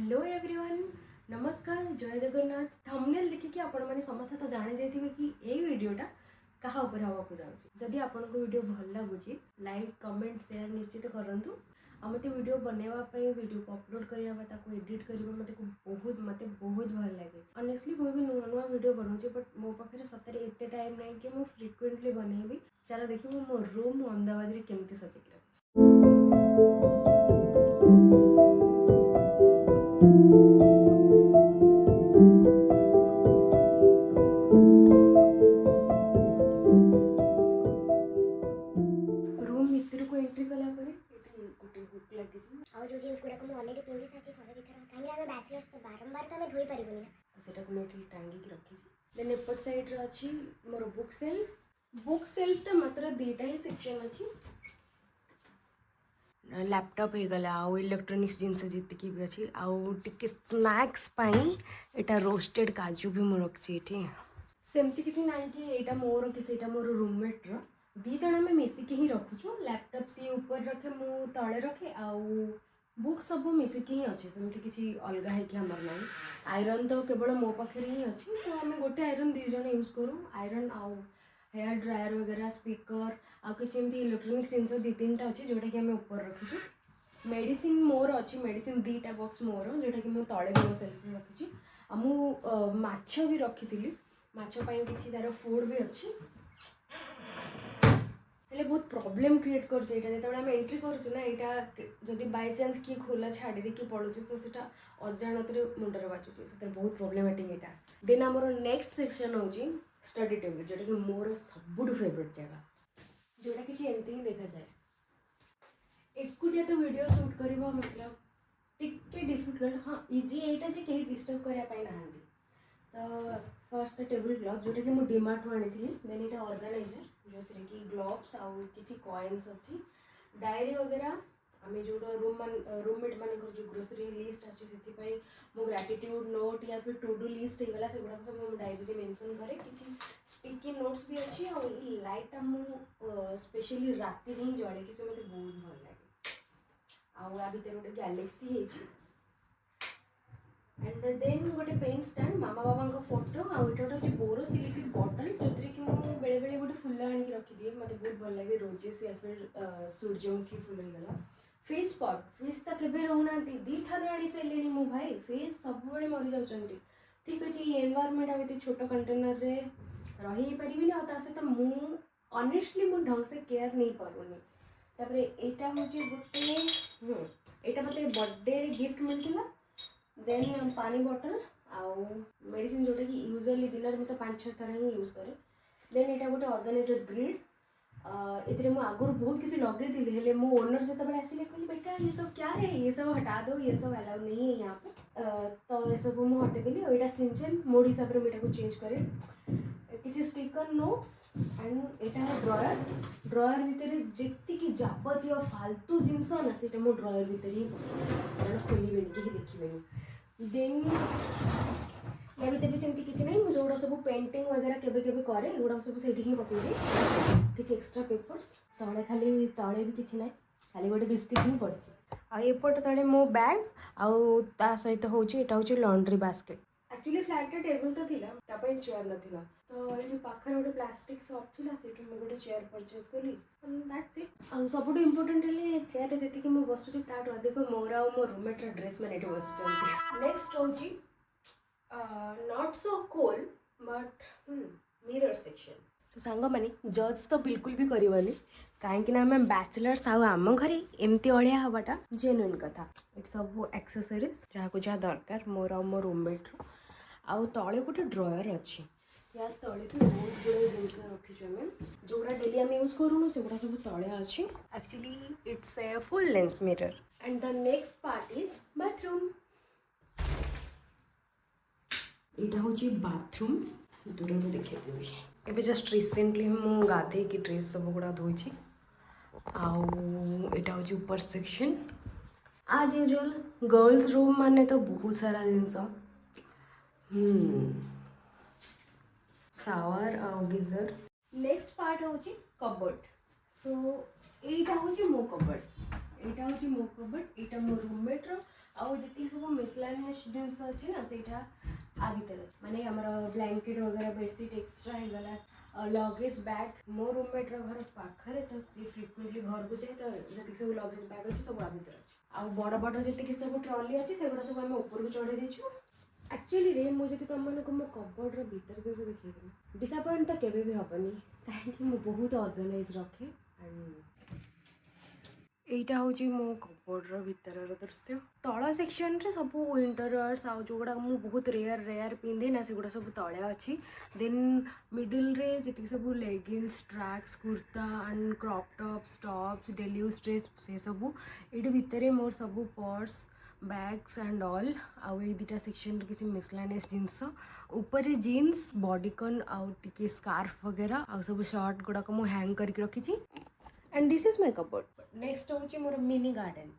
Hello everyone, नमस्कार, जय Jagannath. Thumbnail देखिए आपण मैंने समस्त तो जानी जाइए कि ये वीडियोटा कहा ऊपर हवा जाऊँगी। जदि आपको वीडियो भल लगुच लाइक कमेंट शेयर निश्चित करूँ। आ मत वीडियो बनवाई वीडियो को अपलोड करवा एडिट करवा मत बहुत भल लगे। ऑनेस्टली मुझे नुआ नुआ वीडियो बनाऊँ बट मो पाखे सतरे एत टाइम ना कि मुझे फ्रिक्वेंटली बनैबी। चलो देखिए मो रूम अहमदाबाद केमती सजेक रखी। रूम भितर को एंट्री कला गोटे हुक लगी और जो जीन्स गुड़ा को मैं ऑलरेडी पिंडी सारी थोड़े दिखा कहीं आम बैचलर्स तो बारंबार तो धोई पारिबनी ना सेटा को मैं टांगी रखी। देन एपट साइड रे अछि मोर बुक सेल्फ टा मात्र दीटा ही सेक्शन अछि। लैपटॉप हो गला आउ इलेक्ट्रॉनिक्स जिनस जीतकी भी अच्छी आउ टिके स्नैक्स पाई एटा रोस्टेड काजू भी मु रखी एठी। सेमती किसी ना कि एटा मोर कि सेटा मोर रूममेट रो दी जण आम मिसिकी ही रखुचु। लैपटॉप सी ऊपर रखे मु तले रखे आउ बुक सब मिसिकी ही अच्छे सेमती किसी अलग है कि हमर ना। आयरन तो केवल मो पाखे ही अच्छी तो आम गोटे आयरन दी जण यूज करूँ। आयरन आउ हेयर ड्रायर वगैरह स्पीकर आउ किसी एमती इलेक्ट्रॉनिक्स जिनस दी तीन टा अच्छी जोटा कि आम ऊपर रखीचु। मेडिसिन मोर अच्छी मेडिसिन दीटा बॉक्स मोर जोटा कि मुझे तले मो सेल्फ रखी। मु माछ भी रखी माछ किसी तार फूड भी अच्छी हेल्ले बहुत प्रॉब्लम क्रिएट कर एंट्री करूँ ना यहाँ जदि बाय चांस किए खोला छाड़ी देकी पड़ू तो सीटा अजाणत मुंडर बाजुचे से बहुत प्रोब्लेमेटिक यहाँ। देन आमर नेक्स्ट सेक्शन हूँ स्टडी टेबल जोटा कि मोर सब फेवरेट जगह जोटा कि एमती ही देखा जाए। एकुटिया तो वीडियो शूट करवा मतलब टिके डिफिकल्ट हाँ इजी एटा जे कहीं डिस्टर्ब करने ना। तो फर्स्ट टेबल क्लॉथ जोटा कि मुझे डीमार्ट आनी थी। देन ये ऑर्गेनाइजर जो थी कि ग्लोव्स आउ किसी कॉइन्स अच्छी डायरी वगैरह आम जो रूममेट मान जो ग्रोसरी लिस्ट अच्छी मो ग्राटिट्यूड नोट या फिर टू डू लिस्ट होगा से गुड़ा सब डायरी मेंशन करे। किसी स्टिकी नोट्स भी अच्छी और ये लाइटा मु स्पेशली राति ही जड़े कि मत बहुत भल लगे। आ भितर गोटे गैलेक्सी है एंड देन गोटे पेन स्टैंड मामा बाबा का फोटो आउ ये गोटे बोरोसिलिकेट बॉटल जो कि मुझे बेले बेले गोटे फुल आनिक रखिदिए मत बहुत भल लगे रोजेस या फिर सूर्यमुखी फुल होगा। फिश पॉट फिश तो केवे रोना दी थर आनी सारे मो भाई फिश सब मरी जाऊँच। ठीक अच्छे ये एनवायरमेंट आम छोट कंटेनर रे रही पारि ना सहित मु ऑनेस्टली मु ढंग से केयर नहीं पारूनी। तापर एटा हूँ गोटे यहाँ मत बर्थडे गिफ्ट मिलता। देन पानी बॉटल आउ मेडिसिन जोटा कि यूजुअली दिन में तो 5-6 थर ही यूज करे। देन यहाँ गोटे ऑर्गेनाइजर ग्रिड ये आगुरी बहुत किसी लगे हेल्ले मो ओनर जो आसिले कहली बेटा ये सब क्या है ये सब हटा दो ये सब अलाउ नहीं है यहाँ पे। तो ये सब मुझे हटेदेली और यहाँ सिंचन मोड हिसाब से मुझे चेंज करे किसी स्टिकर नोट्स एंड यहाँ ड्रॉयर भितर जी जाबतीय फालतू जिनस ना से मो ड्रॉयर भितर ही खोलबे कहीं देखिए। देन या भितर भी सेमती किसी ना मुझे सब पेंटिंग वगैरह केवे केवे करे एगुड़ा सब से ही पकईदे किसी एक्स्ट्रा पेपर्स तले खाली तले भी किसी ना खाली गोटे बिस्किट ही पड़ी आएपट तले मो बैग आउ ता सहित हूँ यहाँ हूँ laundry basket. Actually flat table तो थिला तापई चेयर नथिला तो ये पाखर गोटे प्लास्टिक शॉप थिला सेठु मु गोटे चेयर परचेज कली दैट्स इट। आ सबुठ इंपोर्टेंट है चेयर रे जति मु बसुची ताठ अधिक मोर आ मो रूममेट रा ड्रेस माने एठी बसुचंती। नेक्स्ट होची not so cool but mirror section. So song माने जज तो बिल्कुल भी करवानी कहीं आम बैचलर्स आम घरे एमती अलिया हवाटा जेन्युइन कथा। ये सब एक्सेसरीज जहाँ जहाँ दरकार मोर आ मो रूममेट रो आउ तले गोटे ड्रॉयर अच्छी या तले भी बहुत गुड़े जिनस रखीचु आम जोड़ा डेली आम यूज करूँ से गुड़ा सब तले अच्छी। Actually it's a full length mirror and the next part is bathroom. यहाँ हूँ बाथरूम दूर को देखेदेवी एवं जस्ट रिसेंटली मु गाधे कि ड्रेस सब गुड़ा धोई आउ यहाँ हूँ ऊपर सेक्शन आज यूजुअल गर्ल्स रूम माने तो बहुत सारा जिनस शावर आउ गीजर। नेक्स्ट पार्ट हूँ कबर्ड। सो यहाँ हूँ मो कबर्ड यहाँ हूँ मो कबर्ड यहाँ मो रूममेट आउ जी सब मिसलानियस जिनस अच्छी ना सेटा आ भीतर अच्छे माने हमर ब्लैंकेट वगैरह बेडसीट एक्स्ट्रा हो गला लगेज बैग मो रूममेट घर पाखरे तो सी फ्रिक्वेंटली घर को जाए तो जी सब लगेज बैग अच्छे सब आ भीतर अच्छे आउ बड़ बड़ जी सब ट्रॉली अच्छी से सब आम ऊपर को चढ़े देचु एक्चुअली रे मुझे तुमको मो कबोर्डर भीतर देश देखिए डिसअपॉइंट तो केबे भी हेनी कहीं मुझे बहुत ऑर्गेनाइज रखे एंड एटा हूँ मो कबोर्डर भितर दृश्य तल सेक्शन रे सब विंटरर्स आउ जो गुड़ा मुझे बहुत रेयर पिंधे ना से गुड़ा सब तले अच्छी देन मिडिल रे जी सब leggings tracks kurta and crop tops tops daily use dress से सब ये भितर मोर सब पर्स बैग्स एंड ऑल आउ ये दुटा सेक्शन किसी मिसलानियस जिनस ऊपर जीन्स बॉडीकन आउ टिके स्कार्फ वगैरह आउ सब शर्ट गुड़ाक मुझे हैंग करके रखी and this is my cupboard next हूँ मोर मिनी गार्डन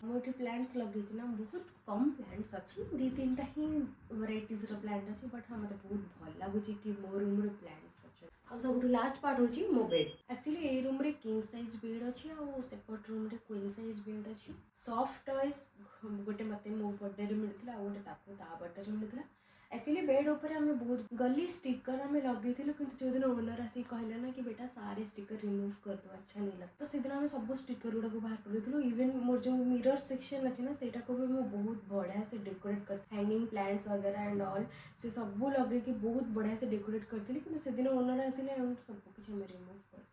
मुझे प्लांट्स लगे ना बहुत कम प्लांट्स अच्छी दी तीन टा ही वेराइटीज प्लांट अच्छी बट हाँ मतलब बहुत भल लगुच कि मो रूम रे प्लांट्स अच्छे आ सब लास्ट पार्ट हूँ मो बेड एक्चुअली ए रूम रे किंग साइज बेड अच्छी आ सेपट रूम रे क्वीन साइज बेड अच्छी सॉफ्ट टॉयज गोटे मत मो बर्थडे रे मिलता आ गोटे ता बर्थडे रे मिलता एक्चुअली बेड ऊपर आम बहुत गली स्टिकर आम लगे कि जो दिन ओनर आसिक कहले ना कि बेटा सारे स्टिकर रिमूव कर दो अच्छा नहीं लगे तो से आम सब स्टिकर गुड़ा बाहर कर देलु इवन मोर जो मिरर सेक्शन अच्छे ना सेटा को भी मैं बहुत बढ़िया से डेकोरेट कर हैंगिंग प्लांट्स वगैरह एंड ऑल से सब लगे कि बहुत बढ़िया से डेकोरेट करती कि से दिन ओनर आसिले सब कुछ आम रिमूव कर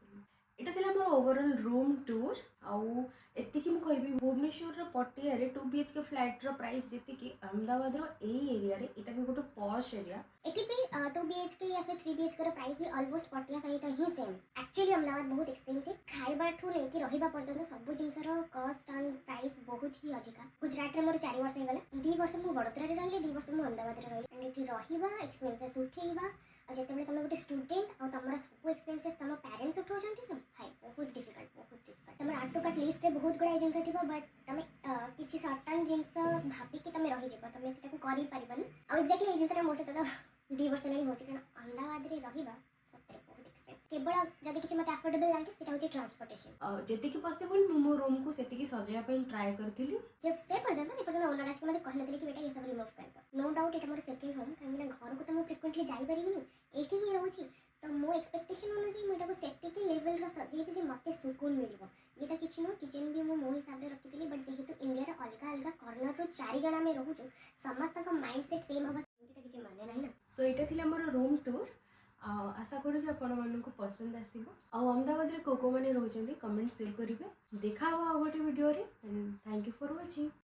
इटा थिला मोर ओवरऑल रूम टूर आउ एतिकी मु कहबी भुवनेश्वर पटिया रे 2 BHK फ्लैट रो प्राइस जेतिकी अहमदाबाद रो ए एरिया रे एटा भी गोटे पॉश एरिया एटी भी 2 BHK या फिर 3 BHK रो प्राइस भी ऑलमोस्ट पटिया सहित ही सेम एक्चुअली अहमदाबाद बहुत एक्सपेंसिव खाइबा ठू लेके रहिबा पर्यंत सब जिंस रो कॉस्ट एंड प्राइस बहुत ही अधिका गुजरात रे मोर 4 वर्ष हे गले 2 वर्ष मु वडोदरा रे रहले 2 वर्ष मु अहमदाबाद रे रहले एंड एठी रहिबा एक्सपेंसेस उठेइबा और जेतेबेले तुम गोटे स्टूडेंट और तुम सब एक्सपेंसेस तुम पेरेंट्स उठाउछंती सब हाय बहुत डिफिकल्ट तुम आटो काट लिस्ट रे बहुत गुड़ा जिनस थिबा बट तुम किछि सर्टन जिनस भाबी कि तुम रहि जेबो तुम सेटा को करि परिबन आ एक्जेक्टली ए जिनसटा मो सहित तो 2 वर्ष लगी होछि कारण अहमदाबाद रे रहिबा सत्रे बहुत एक्सपेंसिव केवल जदि किछि मते अफोर्डेबल लागे सेटा होछि ट्रांसपोर्टेशन जेति कि पॉसिबल मो रूम को सेति कि सजाया पे ट्राई करथिली जब से पर्यंत ओनर आके मते कहनथिले कि बेटा ये सब रिमूव कर दो नो डाउट एटा मोर सेकंड होम काहे ना घर को तो मो फ्रीक्वेंटली जाई परिबिनी एठी ही रहउछि तो मो एक्सपेक्टेशन अनुसार मुझे को सेतिकी लेवल रो सजेबी जे मते सुकून मिलिबो ये किसी नो किचन भी मो हिसाब रे रखिथिली बट जेहेतु इंडिया रे अलग अलग कॉर्नर रो 4 जना में रहउछु समस्त का माइंडसेट सेम होबा सेति किछि माने नाही ना सो एटा थिला मोर रूम टूर आशा करू जे आपण मन को पसंद आसीबो आ अहमदाबाद रे को माने रहउछंती कमेंट शेयर करिवे देखा हो गोटे वीडियो रे and thank you for watching.